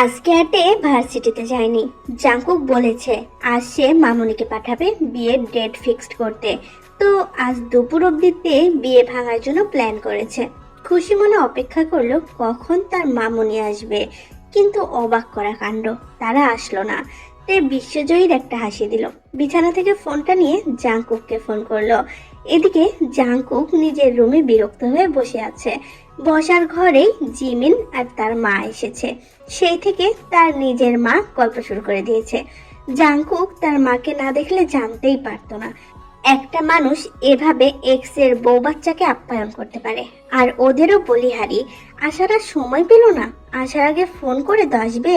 আজকে আটে ভার্সিটিতে যায়নি। জাঙ্কুক বলেছে আজ সে মামুনিকে পাঠাবে বিয়ের ডেট ফিক্সড করতে। তো আজ দুপুর অবধিতে বিয়ে ভাঙার জন্য প্ল্যান করেছে। খুশি মনে অপেক্ষা করলো কখন তার মামুনি আসবে, কিন্তু অবাক করা কাণ্ড, তারা আসলো না। তে বিশ্বজয়ীর একটা হাসি দিল। বিছানা থেকে ফোনটা নিয়ে জাঙ্কুককে ফোন করলো। এদিকে জাঙ্কুক নিজের রুমে বিরক্ত হয়ে বসে আছে। বসার ঘরেই জিমিন আর তার মা এসেছে। সেই থেকে তার নিজের মা গল্প শুরু করে দিয়েছে। জাংকুক তার মাকে না দেখলে জানতেই পারতো না একটা মানুষ এভাবে এক্স এর বউ বাচ্চাকে আপ্যায়ন করতে পারে। আর ওদেরও বলিহারি। আসার আর সময় পেল না। আসার আগে ফোন করে আসবে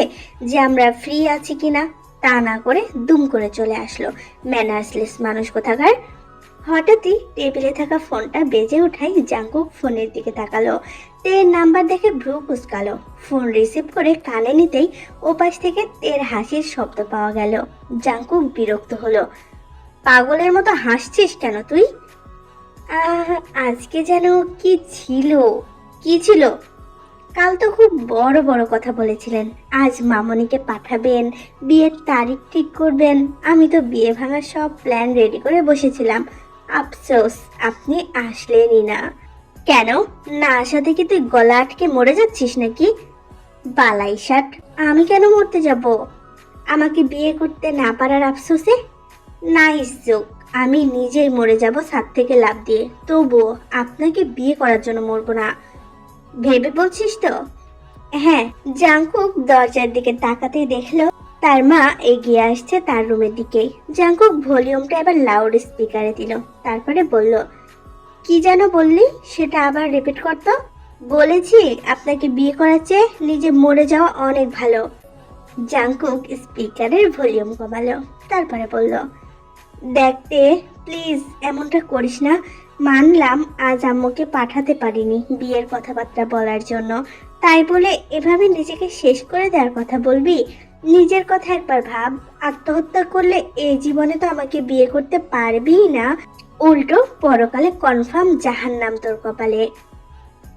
যে আমরা ফ্রি আছি কিনা। তা না করে দুম করে চলে আসলো। ম্যানার্সলেস মানুষ কোথাকার। হঠাৎই টেবিলে থাকা ফোনটা বেজে ওঠায় জাঙ্কুক ফোনের দিকে তাকালো। তের নাম্বার দেখে ভ্রু কুঁচকালো। ফোন রিসিভ করে কানে নিতেই ওপাশ থেকে তের হাসির শব্দ পাওয়া গেল। জাঙ্কুক বিরক্ত হলো। পাগলের মতো হাসছিস কেন তুই? আজকে যেন কি ছিল? কি ছিল? কাল তো খুব বড় বড় কথা বলেছিলেন। আজ মামনিকে পাঠাবেন, বিয়ের তারিখ ঠিক করবেন। আমি তো বিয়ে ভাঙার সব প্ল্যান রেডি করে বসেছিলাম। আফসোস আপনি আসলেনই না। কেন? না আসা থেকে তুই গলা আটকে মরে যাচ্ছিস নাকি? বালাই ষাট, আমি কেন মরতে যাব আমাকে বিয়ে করতে না পারার আফসোসে? Nice joke. আমি নিজেই মরে যাব ছাদ থেকে লাফ দিয়ে, তবুও আপনাকে বিয়ে করার জন্য মরবো না। ভেবে বলছিস তো? হ্যাঁ। জাংকুক দরজার দিকে তাকাতেই দেখলো তার মা এগিয়ে আসছে তার রুমের দিকেই। জাংকুক ভলিউমটা এবার লাউড স্পিকারে দিল। তারপরে বলল, কি যেন বললি সেটা আবার রিপিট করতো। বলেছি আপনাকে বিয়ে করার চেয়ে নিজে মরে যাওয়া অনেক ভালো। জাংকুক স্পিকারের ভলিউম কমালো। তারপরে বলল, দেখতে প্লিজ এমনটা করিস না। মানলাম আজ আম্মুকে পাঠাতে পারিনি বিয়ের কথাবার্তা বলার জন্য, তাই বলে এভাবে নিজেকে শেষ করে দেওয়ার কথা বলবি? নিজের কথা একবার ভাব। আত্মহত্যা করলে এই জীবনে তো আমাকে বিয়ে করতে পারবিই না, উল্টো পরকালে কনফার্ম জাহান্নাম তোর কপালে।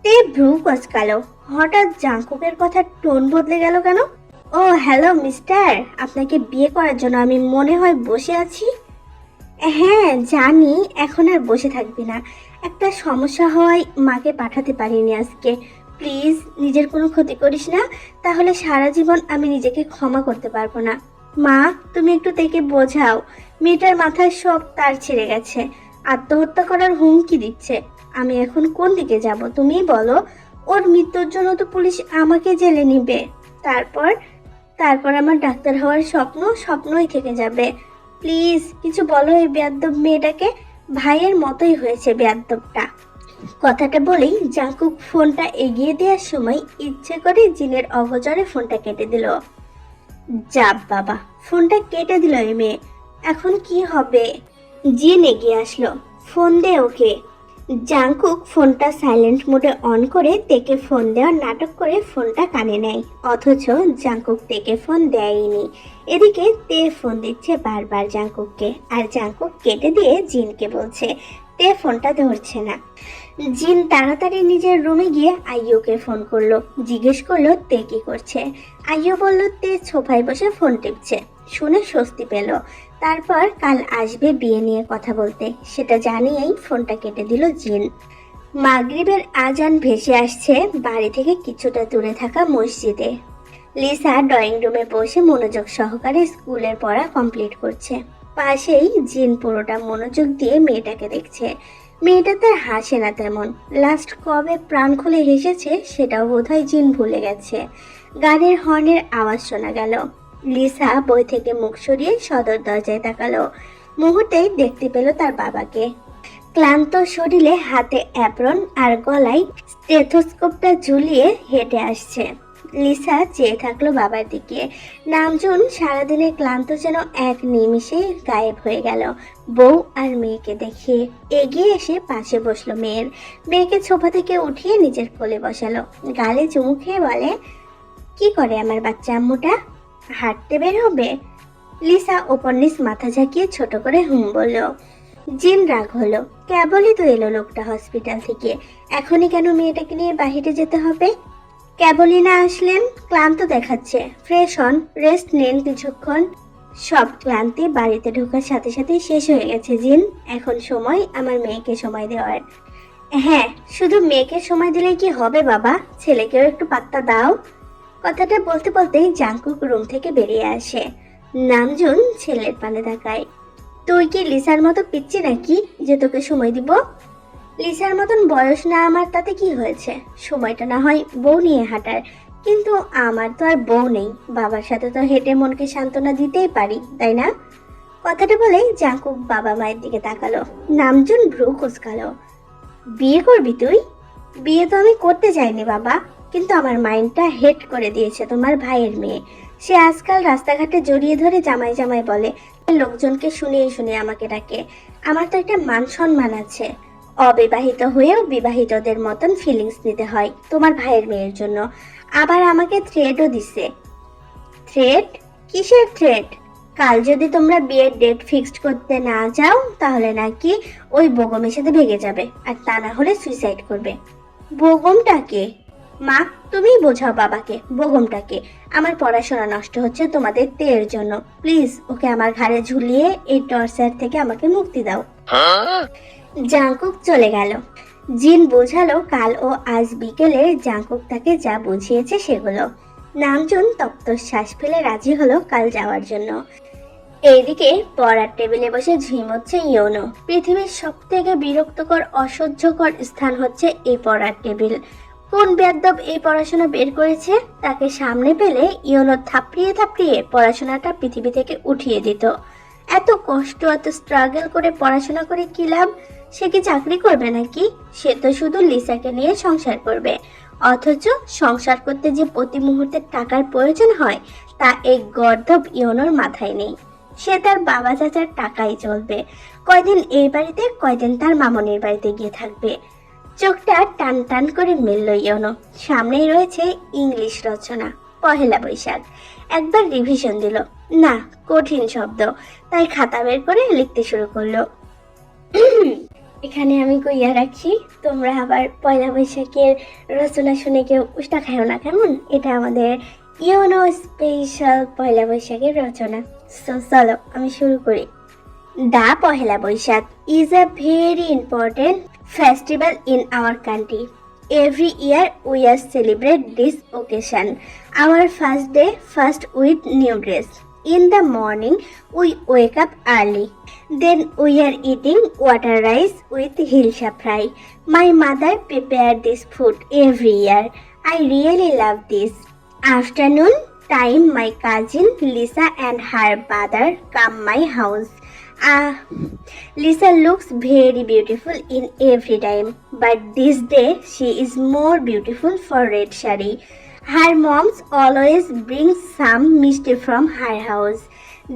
তে ভ্রু কচকালো। হঠাৎ জাংকুকের কথার টোন বদলে গেল কেন? ও হ্যালো মিস্টার, আপনাকে বিয়ে করার জন্য আমি মনে হয় বসে আছি। হ্যাঁ জানি, এখন আর বসে থাকবি না। একটা সমস্যা হওয়ায় মাকে পাঠাতে পারিনি আজকে। প্লিজ নিজের কোনো ক্ষতি করিস না, তাহলে সারা জীবন আমি নিজেকে ক্ষমা করতে পারবো না। মা, তুমি একটু থেকে বোঝাও। মেয়েটার মাথায় সব তার ছেড়ে গেছে। আত্মহত্যা করার হুমকি দিচ্ছে। আমি এখন কোন দিকে যাব তুমিই বলো। ওর মৃত্যুর জন্য তো পুলিশ আমাকে জেলে নিবে। তারপর তারপর আমার ডাক্তার হওয়ার স্বপ্ন স্বপ্নই থেকে যাবে। প্লিজ কিছু বলো এই বেয়াদ্দব মেয়েটাকে। ভাইয়ের মতোই হয়েছে বেয়াদ্দবটা। কথাটা বলেই জাঙ্কুক ফোনটা এগিয়ে দেওয়ার সময় ইচ্ছে করে জিনের অগোচরে ফোনটা কেটে দিল। যাব বাবা, ফোনটা কেটে দিল এই মেয়ে। এখন কি হবে? জিন এগিয়ে আসলো। ফোন দে ওকে। জাংকুক ফোনটা সাইলেন্ট মোডে অন করে তেকে ফোন দেওয়ার নাটক করে ফোনটা কানে নেয়, অথচ জাংকুক তেকে ফোন দেয়নি। এদিকে তে ফোন দিচ্ছে বারবার জাংকুককে, আর জাংকুক কেটে দিয়ে জিনকে বলছে। তে ফোনটা ধরছে না। জিন তাড়াতাড়ি নিজের রুমে গিয়ে আইয়ুকে ফোন করলো। জিজ্ঞেস করলো তে কি করছে। আইয়ু বলল তে সোফায় বসে ফোন টিপছে। শুনে স্বস্তি পেল। তারপর কাল আসবে বিয়ে নিয়ে কথা বলতে, সেটা জানিয়েই ফোনটা কেটে দিল জিন। মাগরিবের আজান ভেসে আসছে বাড়ি থেকে কিছুটা দূরে থাকা মসজিদে। লিসা ড্রয়িং রুমে বসে মনোযোগ সহকারে স্কুলের পড়া কমপ্লিট করছে। পাশেই জিন পুরোটা মনোযোগ দিয়ে মেয়েটাকে দেখছে। মেয়েটা তার হাসে না তেমন। লাস্ট কবে প্রাণ খুলে হেসেছে সেটাও বোধহয় জিন ভুলে গেছে। গাড়ির হর্নের আওয়াজ শোনা গেল। লিসা বই থেকে মুখ সরিয়ে সদর দরজায় তাকালো। মুহূর্তেই দেখতে পেল তার বাবাকে। ক্লান্ত শরীরে হাতে অ্যাপ্রন আর গলায় স্টেথোস্কোপটা ঝুলিয়ে হেঁটে আসছে। লিসা চেয়ে থাকলো বাবার দিকে। নামজুন সারাদিনের ক্লান্ত যেন এক নিমিষেই গায়েব হয়ে গেল। বউ আর মেয়েকে দেখে এগিয়ে এসে পাশে বসলো মেয়ের। মেয়েকে সোফা থেকে উঠিয়ে নিজের কোলে বসালো। গালে চুমু খেয়ে বলে, কি করে আমার বাচ্চা আম্মুটা? হাঁটতে বের হবে? লিসা ওপর নিচ মাথা ঝাঁকিয়ে ছোট করে হুম বলল। জিন রাগ হলো। কেবলই তো এলো লোকটা হসপিটাল থেকে, এখনই কেন মেয়েটাকে নিয়ে বাহিরে যেতে হবে? কেবলই না আসলেন, ক্লান্ত দেখাচ্ছে। ফ্রেশ হন, রেস্ট নিন কিছুক্ষণ। সব ক্লান্তি বাড়িতে ঢোকার সাথে সাথেই শেষ হয়ে গেছে জিন। এখন সময় আমার মেয়েকে সময় দেওয়ার। হ্যাঁ, শুধু মেয়েকে সময় দিলেই কি হবে বাবা? ছেলেকেও একটু পাত্তা দাও। কথাটা বলতে বলতেই জাঙ্কুক রুম থেকে বেরিয়ে আসে। নামজুন ছেলের পানে তাকায়। তুই কি লিসার মতো পিচ্ছি নাকি যে তোকে সময় দিব? লিসার মতন বয়স না আমার, তাতে কি হয়েছে? সময়টা না হয় বউ নিয়ে হাঁটার, কিন্তু আমার তো আর বউ নেই। বাবার সাথে তো হেঁটে মনকে সান্ত্বনা দিতেই পারি, তাই না? কথাটা বলে জাঙ্কুক বাবা মায়ের দিকে তাকালো। নামজুন ভ্রু কুঁচকালো। বিয়ে করবি তুই? বিয়ে তো আমি করতে চাইনি বাবা, কিন্তু আমার মাইন্ডটা হেট করে দিয়েছে তোমার ভাইয়ের মেয়ে। সে আজকাল রাস্তাঘাটে জড়িয়ে ধরে জামাই জামাই বলে। লোকজনকে শুনিয়ে শুনিয়ে আমাকে ডাকে। আমার তো একটা মান সম্মান আছে। অবিবাহিত হয়েও বিবাহিতদের মতন ফিলিংস নিতে হয় তোমার ভাইয়ের মেয়ের জন্য। আবার আমাকে থ্রেটও দিছে। থ্রেট? কিসের থ্রেট? কাল যদি তোমরা বিয়ের ডেট ফিক্সড করতে না যাও, তাহলে নাকি ওই বগমের সাথে ভেগে যাবে, আর তা না হলে সুইসাইড করবে। বগমটাকে? মা, তুমিই বোঝাও বাবাকে বগমটাকে। আমার পড়াশোনা নষ্ট হচ্ছে তোমাদের তেয়ের জন্য। প্লিজ ওকে আমার ঘাড়ে ঝুলিয়ে এই টর্চার থেকে আমাকে মুক্তি দাও। জাঙ্কুক চলে গেল। জিন বোঝালো কাল ও আজ বিকেলে জাঙ্কুক তাকে যা বুঝিয়েছে সেগুলো। নামজুন তপ্ত শ্বাস ফেলে রাজি হলো কাল যাওয়ার জন্য। এইদিকে পড়ার টেবিলে বসে ঝিমোচ্ছে ইয়োনো। পৃথিবীর সব থেকে বিরক্তকর অসহ্যকর স্থান হচ্ছে এই পড়ার টেবিল। কোন বেয়াদ্দব এই পড়াশোনা বের করেছে, তাকে সামনে পেলে ইয়োনো থাপড়িয়ে থাপড়িয়ে পড়াশোনাটা পৃথিবী থেকে উঠিয়ে দিত। এত কষ্ট, এত স্ট্রাগল করে পড়াশোনা করে কি লাভ? সে কি চাকরি করবে নাকি? সে তো শুধু লিসাকে নিয়ে সংসার করবে। অথচ সংসার করতে যে প্রতি মুহূর্তে টাকার প্রয়োজন হয়, তা এই গর্দভ ইয়োনোর মাথায় নেই। সে তার বাবা চাচার টাকাই চলবে। কয়দিন এই বাড়িতে, কয়দিন তার মামনির বাড়িতে গিয়ে থাকবে। চোখটা টান টান করে মেলল ইয়োনো। সামনেই রয়েছে ইংলিশ রচনা, পহেলা বৈশাখ। একবার রিভিশন দিল, না কঠিন শব্দ, তাই খাতা বের করে লিখতে শুরু করলো। এখানে আমি কইয়া রাখি, তোমরা আবার পয়লা বৈশাখের রচনা শুনে কেউ উষ্টা খাও না কেমন? এটা আমাদের ইয়োনো স্পেশাল পয়লা বৈশাখের রচনা। সো চলো আমি শুরু করি। The Pohela Boishakh is a very important festival in our country. Every year we celebrate this occasion. Our first day, first with new dress. In the morning, we wake up early. Then we are eating water rice with hilsa fry. My mother prepared this food every year. I really love this. Afternoon time, my cousin Lisa and her brother come my house. Lisa looks very beautiful in every time, but this day she is more beautiful for red shari. Her moms always bring some mishti from her house.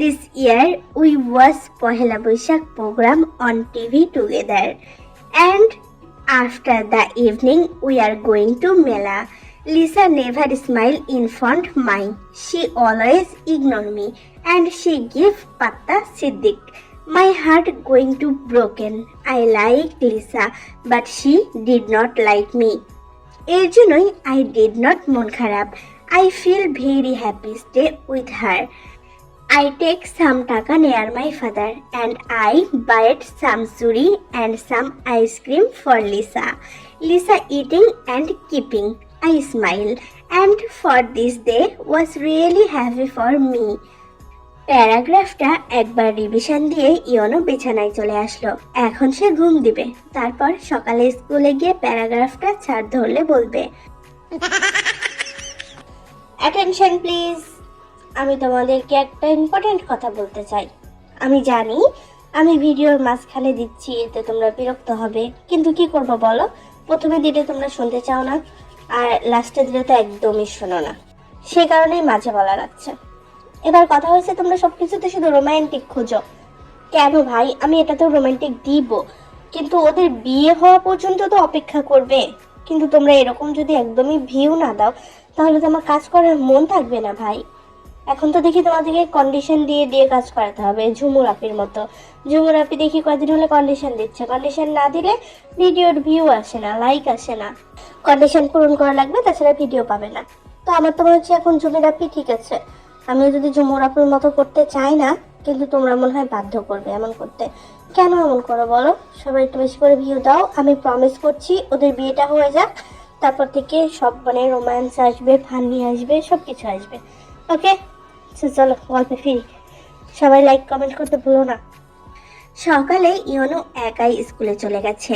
This year we watch Pohela Boishakh program on TV together, and after the evening we are going to Mela. Lisa never smile in front of me. She always ignore me, and she give patta Siddiq. My heart going to broken. I like Lisa, but she did not like me. এর জন্যই I did not মন খারাপ. I feel very happy stay with her. I take some taka near my father and I bought some suri and some ice cream for Lisa. Lisa eating and keeping. I smile, and for this day was really happy for me. প্যারাগ্রাফটা একবার revision দিয়ে YONO বিছানায় চলে আসলো। এখন সে ঘুম দিবে, তারপর সকালে স্কুলে গিয়ে প্যারাগ্রাফটা ছাড় ধরলে বলবে। অ্যাটেনশন প্লিজ, আমি তোমাদেরকে একটা ইম্পর্টেন্ট কথা বলতে চাই। আমি জানি আমি ভিডিওর মাঝখানে দিচ্ছি, এতে তোমরা বিরক্ত হবে, কিন্তু কি করবো বলো? প্রথমে দিলে তোমরা শুনতে চাও না, আর লাস্টে দিলে তো একদমই শোনো না। সে কারণেই মাঝে বলা লাগছে। এবার কথা হয়েছে তোমরা সবকিছুতে শুধু রোমান্টিক খোঁজো। কেন ভাই? আমি এটা তো রোমান্টিক দিব, কিন্তু ওদের বিয়ে হওয়া পর্যন্ত তো অপেক্ষা করবে। কিন্তু তোমরা এরকম যদি একদমই ভিউ না দাও, তাহলে তো আমার কাজ করার মন থাকবে না ভাই। এখন তো দেখি তোমাদেরকে কন্ডিশন দিয়ে দিয়ে কাজ করাতে হবে, ঝুমুর আপির মতো। ঝুমুর আপি দেখি কয়দিন হলে কন্ডিশন দিচ্ছে, কন্ডিশন না দিলে ভিডিওর ভিউ আসে না, লাইক আসে না। কন্ডিশন পূরণ করা লাগবে, তাছাড়া ভিডিও পাবে না। তো আমার তো মনে হচ্ছে এখন জুমির আপি ঠিক আছে। আমিও যদি ঝুমুর আপুর মতো করতে চাই না, কিন্তু তোমরা মনে হয় বাধ্য করবে এমন করতে। কেন এমন করো বলো? সবাই একটু বেশি করে ভিউ দাও, আমি প্রমিস করছি ওদের বিয়েটা হয়ে যাক, তারপর থেকে সব মানে রোম্যান্স আসবে, ফানি আসবে, সব কিছু আসবে। ওকে, চলো গল্পে ফিরি। সবাই লাইক কমেন্ট করতে ভুলো না। সকালে ইয়নো একাই স্কুলে চলে গেছে।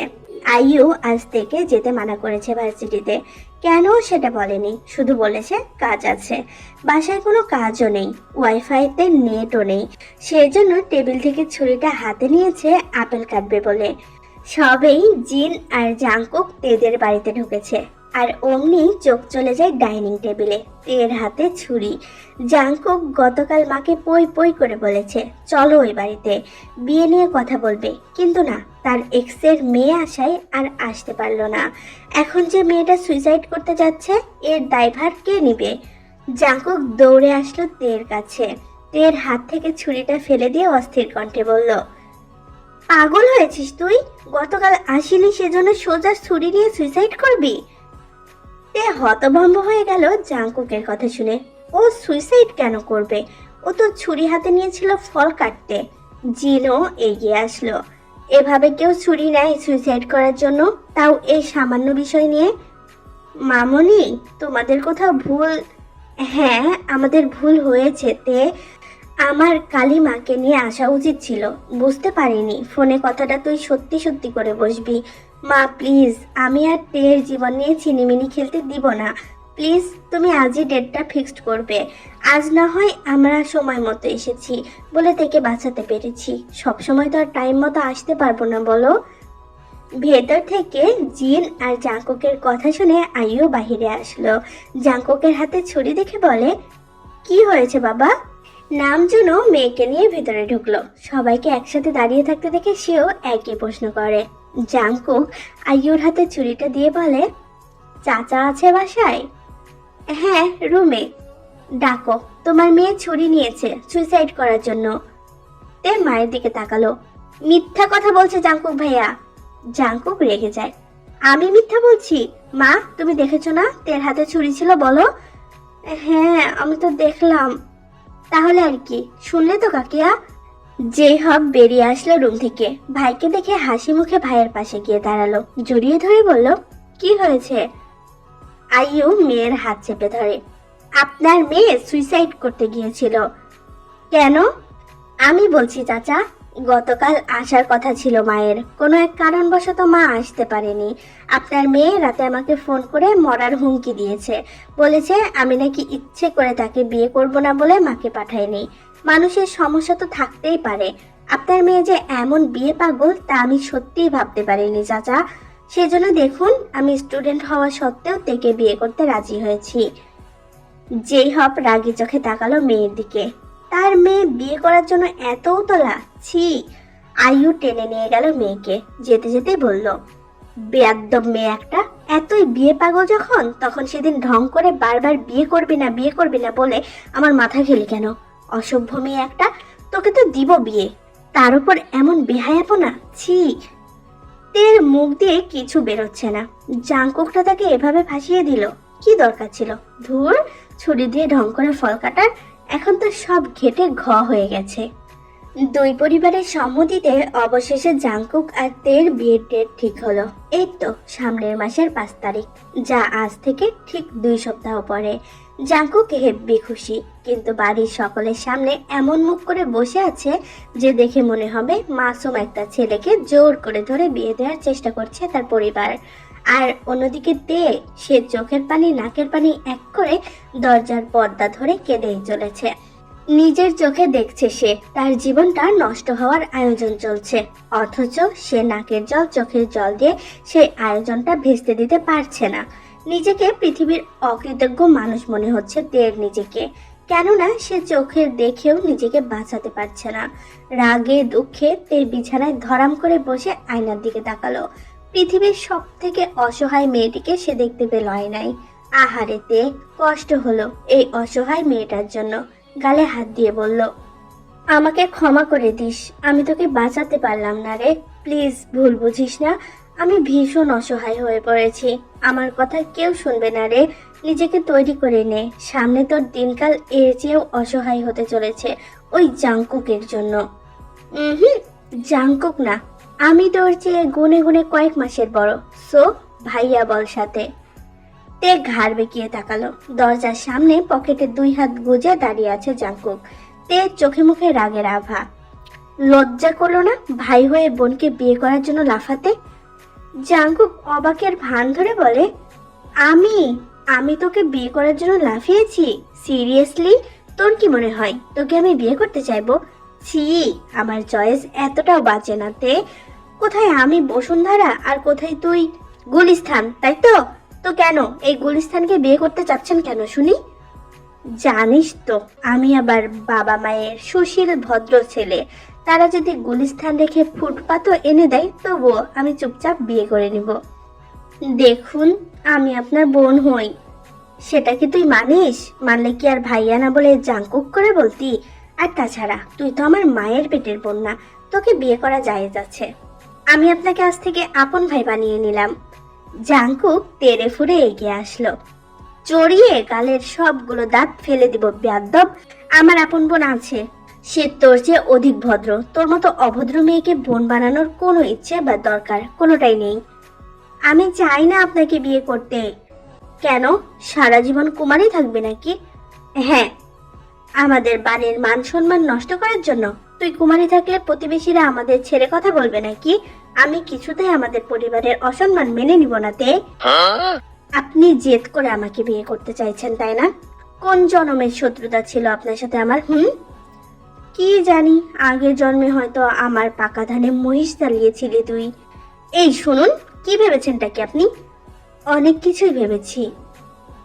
আইইউ আজ থেকে যেতে মানা করেছে ভার্সিটিতে। কেন সেটা বলেনি, শুধু বলেছে কাজ আছে। বাসায় কোনো কাজও নেই, ওয়াইফাইতে নেটও নেই। সেজন্য টেবিল থেকে ছুরিটা হাতে নিয়েছে আপেল কাটবে বলে। সবেই জিন আর জাংকুক তেদের বাড়িতে ঢুকেছে, আর অমনি চোখ চলে যায় ডাইনিং টেবিলে, তের হাতে ছুরি। জাংকুক গতকাল মাকে পই পই করে বলেছে চলো ওই বাড়িতে, বিয়ে নিয়ে কথা বলবে, কিন্তু না, তার এক্সের মেয়ে আসায় আর আসতে পারলো না। এখন যে মেয়েটা সুইসাইড করতে যাচ্ছে, এর দায়ভার কে নিবে? জাংকুক দৌড়ে আসলো তের কাছে, তের হাত থেকে ছুরিটা ফেলে দিয়ে অস্থির কণ্ঠে বলল, পাগল হয়েছিস তুই? গতকাল আসিনি সেজন্য সোজা ছুরি নিয়ে সুইসাইড করবি? তে হতভম্ব হয়ে গেল জাংকুকের কথা শুনে। ও সুইসাইড কেন করবে? ও তো ছুরি হাতে নিয়েছিল ফল কাটতে। জিনও এগিয়ে আসলো। এভাবে কেউ ছুরি নেয় সুইসাইড করার জন্য, তাও এই সামান্য বিষয় নিয়ে? মামনি, তোমাদের কোথাও ভুল। হ্যাঁ, আমাদের ভুল হয়েছে তে। আমার কালিমাকে নিয়ে আসা উচিত ছিল, বুঝতে পারিনি ফোনে কথাটা তুই সত্যি সত্যি করে বসবি। মা প্লিজ, আমি আর তের জীবন নিয়ে চিনিমিনি খেলতে দিব না। প্লিজ তুমি আজই ডেটটা ফিক্সড করবে। আজ না হয় আমরা সময় মতো এসেছি বলে থেকে বাঁচাতে পেরেছি, সব সময় তো আর টাইম মতো আসতে পারবো না বলো। ভেতর থেকে জিন আর জাংকুকের কথা শুনে আইও বাহিরে আসলো। জাংকুকের হাতে ছুরি দেখে বলে, কি হয়েছে বাবা? নামজুনও মেয়েকে নিয়ে ভেতরে ঢুকলো। সবাইকে একসাথে দাঁড়িয়ে থাকতে দেখে সেও একই প্রশ্ন করে। জাংকুক আইয়ুর হাতে ছুরিটা দিয়ে বলে, চাচা আছে বাসায়? হ্যাঁ, রুমে। ডাকো, তোমার মেয়ে ছুরি নিয়েছে সুইসাইড করার জন্য। তে মায়ের দিকে তাকালো। মিথ্যা কথা বলছে জাংকুক ভাইয়া। জাংকুক রেগে যায়। আমি মিথ্যা বলছি? মা, তুমি দেখেছো না তের হাতে ছুরি ছিল, বলো। হ্যাঁ, আমি তো দেখলাম। তাহলে আর কি, শুনলে তো কাকিয়া। যেই হব বেরিয়ে আসলো রুম থেকে, ভাইকে দেখে হাসি মুখে ভাইয়ের পাশে গিয়ে দাঁড়ালো, জড়িয়ে ধরে বলল, কি হয়েছে? আইয়ু মেয়ের হাত চেপে ধরে। আপনার মেয়ে সুইসাইড করতে গিয়েছিল। কেন? আমি বলছি চাচা, গতকাল আসার কথা ছিল মায়ের, কোনো এক কারণবশত মা আসতে পারেনি। আপনার মেয়ে রাতে আমাকে ফোন করে মরার হুমকি দিয়েছে, বলেছে আমি নাকি ইচ্ছে করে তাকে বিয়ে করব না বলে মাকে পাঠাইনি। মানুষের সমস্যা তো থাকতেই পারে, আপনার মেয়ে যে এমন বিয়ে পাগল তা আমি সত্যিই ভাবতে পারিনি চাচা। সেজন্য দেখুন, আমি স্টুডেন্ট হওয়া সত্ত্বেও তেকে বিয়ে করতে রাজি হয়েছি। যেই হপ রাগি চোখে তাকালো মেয়ের দিকে। তার মেয়ে বিয়ে করার জন্য এত উতলা? ছি! আয়ু টেনে নিয়ে গেল মেয়েকে, যেতে যেতে বলল, বেয়াদ্দব মেয়ে একটা। এতই বিয়ে পাগল যখন, তখন সেদিন ঢং করে বারবার বিয়ে করবি না বিয়ে করবি না বলে আমার মাথা খেলি কেন? অসভ্য মেয়ে একটা, তোকে তো দিব বিয়ে, তার উপর এমন বেহায়াপনা, ছি! তের মুখ দিয়ে কিছু বেরোচ্ছে না। জাংকুকটা তাকে এভাবে ফাঁসিয়ে দিল, কি দরকার ছিল? ধুর, ছুরি দিয়ে ঢং করে ফল কাটার। এখন তো সব ঘেটে ঘ হয়ে গেছে। দুই পরিবারের সম্মতিতে অবশেষে জাংকুক আর তের বিয়ের ডেট ঠিক হলো। এই তো সামনের মাসের 5 তারিখ, যা আজ থেকে ঠিক 2 সপ্তাহ পরে। জাংকুক হেব্বি খুশি, কিন্তু বাড়ির সকলের সামনে এমন মুখ করে বসে আছে যে দেখে মনে হবে মাসুম একটা ছেলেকে জোর করে ধরে বিয়ে দেওয়ার চেষ্টা করছে তার পরিবার। আর অন্যদিকে তে, সে চোখের পানি নাকের পানি এক করে দরজার পর্দা ধরে কেঁদেই চলেছে। নিজের চোখে দেখছে সে তার জীবনটা নষ্ট হওয়ার আয়োজন চলছে, অথচ সে নাকের জল চোখের জল দিয়ে সেই আয়োজনটা ভেস্তে দিতে পারছে না। নিজেকে পৃথিবীর অকৃতজ্ঞ মানুষ মনে হচ্ছে তের নিজেকে, কেননা সে চোখের দেখেও নিজেকে বাঁচাতে পারছে না। রাগে দুঃখে তের বিছানায় ধরাম করে বসে আয়নার দিকে তাকালো। পৃথিবীর সব থেকে অসহায় মেয়েটিকে সে দেখতে পেল আয়নায়। আহারে তে, কষ্ট হলো এই অসহায় মেয়েটার জন্য। গালে হাত দিয়ে বলল, আমাকে ক্ষমা করে দিস, আমি তোকে বাঁচাতে পারলাম না রে, প্লিজ ভুল বুঝিস না। আমি ভীষণ অসহায় হয়ে পড়েছি। আমার কথা কেউ শুনবে না রে। নিজেকে তৈরি করে নে, সামনে তোর দিনকাল এর চেয়েও অসহায় হতে চলেছে ওই জাংকুকের জন্য। হুম, জাংকুক না, আমি তোর চেয়ে গুনে গুনে কয়েক মাসের বড়। সো ভাইয়া বল সাথে। তে ঘাড় বেঁকিয়ে তাকালো। দরজার সামনে পকেটে 2 হাত গুজে দাঁড়িয়ে আছে জাংকুক। তে চোখে মুখে রাগের আভা। লজ্জা করলো না ভাই হয়ে বোনকে বিয়ে করার জন্য লাফাতে? জাংকুক অবাকের ভান ধরে বলে, আমি আমি তোকে বিয়ে করার জন্য লাফিয়েছি? সিরিয়াসলি? তোর কি মনে হয় তোকে আমি বিয়ে করতে চাইবো? ছি, আমার চয়েস এতটাও বাজে না তে। কোথায় আমি বসুন্ধরা আর কোথায় তুই গুলিস্তান, তাই তো? তো কেন এই গুলিস্তানকে বিয়ে করতে চাচ্ছেন কেন শুনি? জানিস তো আমি আবার বাবা মায়ের সুশীল ভদ্র ছেলে। তারা যদি গুলিস্তান রেখে ফুটপাতও এনে দেয় তবুও আমি চুপচাপ বিয়ে করে নিব। দেখুন, আমি আপনার বোন হই। সেটা কি তুই মানিস? মানলে কি আর ভাইয়া না বলে জাংকুক করে বলতি? আর তাছাড়া তুই তো আমার মায়ের পেটের বোন না, তোকে বিয়ে করা জায়েজ আছে। আমি আপনাকে আজ থেকে আপন ভাই বানিয়ে নিলাম। জাংকুক তেড়ে ফুঁড়ে এগিয়ে আসলো। চড়িয়ে গালের সবগুলো দাঁত ফেলে দিব বেয়াদ্দব। আমার আপন বোন আছে, সে তোর চেয়ে অধিক ভদ্র। তোর মতো অভদ্র মেয়েকে বোন বানানোর কোনো ইচ্ছে বা দরকার কোনোটাই নেই। আমি চাই না আপনাকে বিয়ে করতে। কেন, সারা জীবন কুমারী থাকবে নাকি? হ্যাঁ, আমাদের বাড়ির মান সম্মান নষ্ট করার জন্য? তুই কুমারী থাকলে প্রতিবেশীরা আমাদের ছেড়ে কথা বলবে নাকি? আমি কিছুতেই আমাদের পরিবারের অসম্মান মেনে নিব না তে। আপনি জেদ করে আমাকে বিয়ে করতে চাইছেন তাই না? কোন জন্মের শত্রুতা ছিল আপনার সাথে আমার? কি জানি, আগের জন্মে হয়তো আমার পাকা ধানে মহিষ চালিয়েছিলি তুই। এই শুনুন, কি ভেবেছেনটা কি আপনি? অনেক কিছুই ভেবেছি।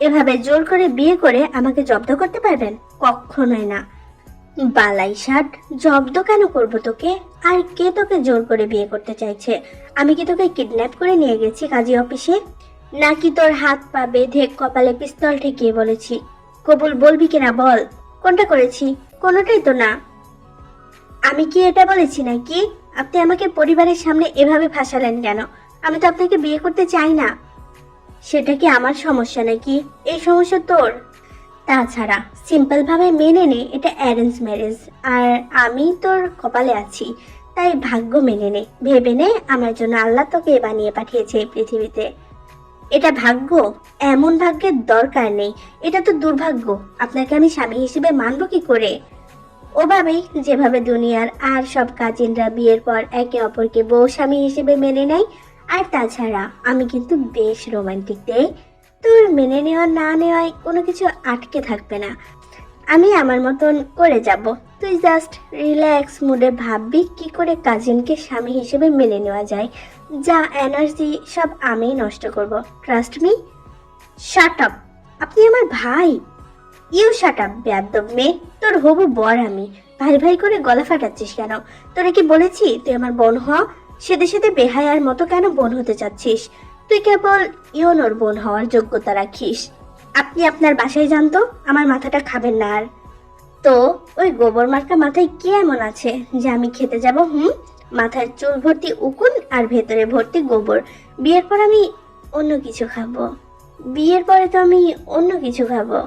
এভাবে জোর করে বিয়ে করে আমাকে জব্দ করতে পারবেন? কখনোই না। বালাই ষাট, জব্দ কেন করব তোকে? আর কে তোকে জোর করে বিয়ে করতে চাইছে? আমি কি তোকে কিডন্যাপ করে নিয়ে গেছি কাজী অফিসে? নাকি তোর হাত পা বেঁধে কপালে পিস্তল ঠেকিয়ে বলেছি? কবুল বলবি কিনা বল, কোনটা করেছি? কোনোটাই তো না। আমি কি এটা বলেছি নাকি? আপনি আমাকে পরিবারের সামনে এভাবে ফাঁসালেন কেন? আমি তো আপনাকে বিয়ে করতে চাই না। সেটা কি আমার সমস্যা নাকি? এই সমস্যা তোর। তাছাড়া সিম্পল ভাবে মেনে নে, এটা অ্যারেঞ্জ ম্যারেজ। আর আমি তোর কপালে আছি, তাই ভাগ্য মেনে নে। ভেবে নে আমার জন্য আল্লাহ তোকে বানিয়ে পাঠিয়েছে এই পৃথিবীতে। এটা ভাগ্য? এমন ভাগ্যের দরকার নেই, এটা তো দুর্ভাগ্য। আপনাকে আমি স্বামী হিসেবে মানবো কি করে? ওভাবেই যেভাবে দুনিয়ার আর সব কাজিনরা বিয়ের পর একে অপরকে বউ স্বামী হিসেবে মেনে নেয়। আর তাছাড়া আমি কিন্তু বেশ রোমান্টিক রে। তোর মেনে নেওয়া না নেওয়ায় কোনো কিছু আটকে থাকবে না। আমি আমার মতন করে যাব। তুই জাস্ট রিল্যাক্স মুডে ভাববি কি করে কাজিনকে স্বামী হিসেবে মেনে নেওয়া যায়। যা এনার্জি সব আমিই নষ্ট করব, ট্রাস্ট মি। শাট আপ, আপনি আমার ভাই। ইউ শাট আপ বেয়াদ্দব মেয়ে, তোর হবু বর আমি। ভাই ভাই করে গলা ফাটাচ্ছিস কেন? তোরা কি বলেছি তুই আমার বোন হ? সেদে সেদে বেহায়ার মতো কেন বোন হতে চাচ্ছিস? তুই কেবল ইওনোর বোন হওয়ার যোগ্যতা রাখিস। আপনি আপনার বাসায় যান তো, আমার মাথাটা খাবেন না আর। তো ওই গোবর মার্কা মাথায় কি এমন আছে যে আমি খেতে যাব? মাথার চুল ভর্তি উকুন আর ভেতরে ভর্তি গোবর। বিয়ের পর আমি অন্য কিছু খাবো। বিয়ের পরে তো আমি অন্য কিছু খাবো।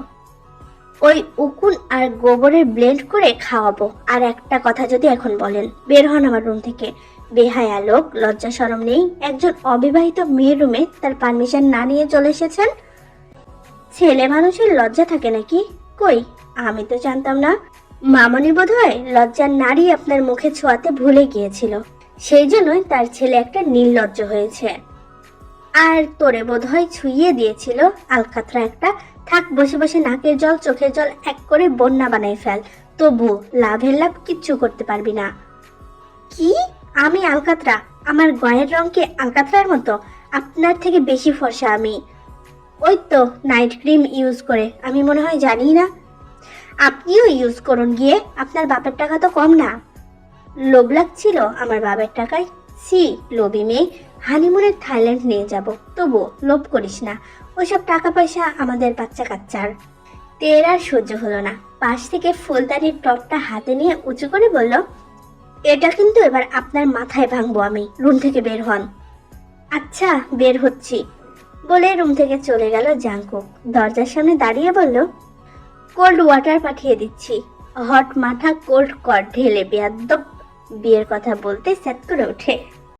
ওই উকুন আর গোবরের ব্লেন্ড করে খাওয়াবো। আর একটা কথা যদি এখন বলেন, বের হন আমার রুম থেকে। বেহায়া লোক, লজ্জা শরম নেই। একজন অবিবাহিত মেয়ের রুমে তার পারমিশন না নিয়ে চলে এসেছেন। ছেলে মানুষের লজ্জা থাকে নাকি? কই, আমি তো জানতাম না। মামনি বোধহয় লজ্জার নারী আপনার মুখে ছোঁয়াতে ভুলে গিয়েছিল, সেই জন্যই তার ছেলে একটা নির্লজ্জ হয়েছে। আর তোরে বোধহয় ছুঁয়ে দিয়েছিল আলকাতরা একটা। থাক বসে বসে নাকের জল চোখের জল এক করে বন্যা বানাই ফেল, তবু লাভের লাভ কিচ্ছু করতে পারবি না। কি? আমি আলকাতরা? আমার গায়ের রং কি আলকাতরার মতো? আপনার থেকে বেশি ফর্সা আমি। ওই তো নাইট ক্রিম ইউজ করে, আমি মনে হয় জানি না। আপনিও ইউজ করুন গিয়ে, আপনার বাপের টাকা তো কম না। লোভ লাগছিল আমার বাবার টাকায়? সি লোভী মেয়ে। হানিমুনে থাইল্যান্ড নিয়ে যাব, তবু লোভ করিস না। ওইসব টাকা পয়সা আমাদের বাচ্চা কাচ্চার। তের আর সহ্য হলো না, পাশ থেকে ফুলদানির টপটা হাতে নিয়ে উঁচু করে বলল, এটা কিন্তু এবার আপনার মাথায় ভাঙবো আমি। রুম থেকে বের হন। আচ্ছা, বের হচ্ছি বলে রুম থেকে চলে গেল জাঙ্কুক। দরজার সামনে দাঁড়িয়ে বলল, কোল্ড ওয়াটার পাঠিয়ে দিচ্ছি। হট মাথা কোল্ড কর ঢেলে বেয়াদ্দপ। বিয়ের কথা বলতে স্যাত করে ওঠে।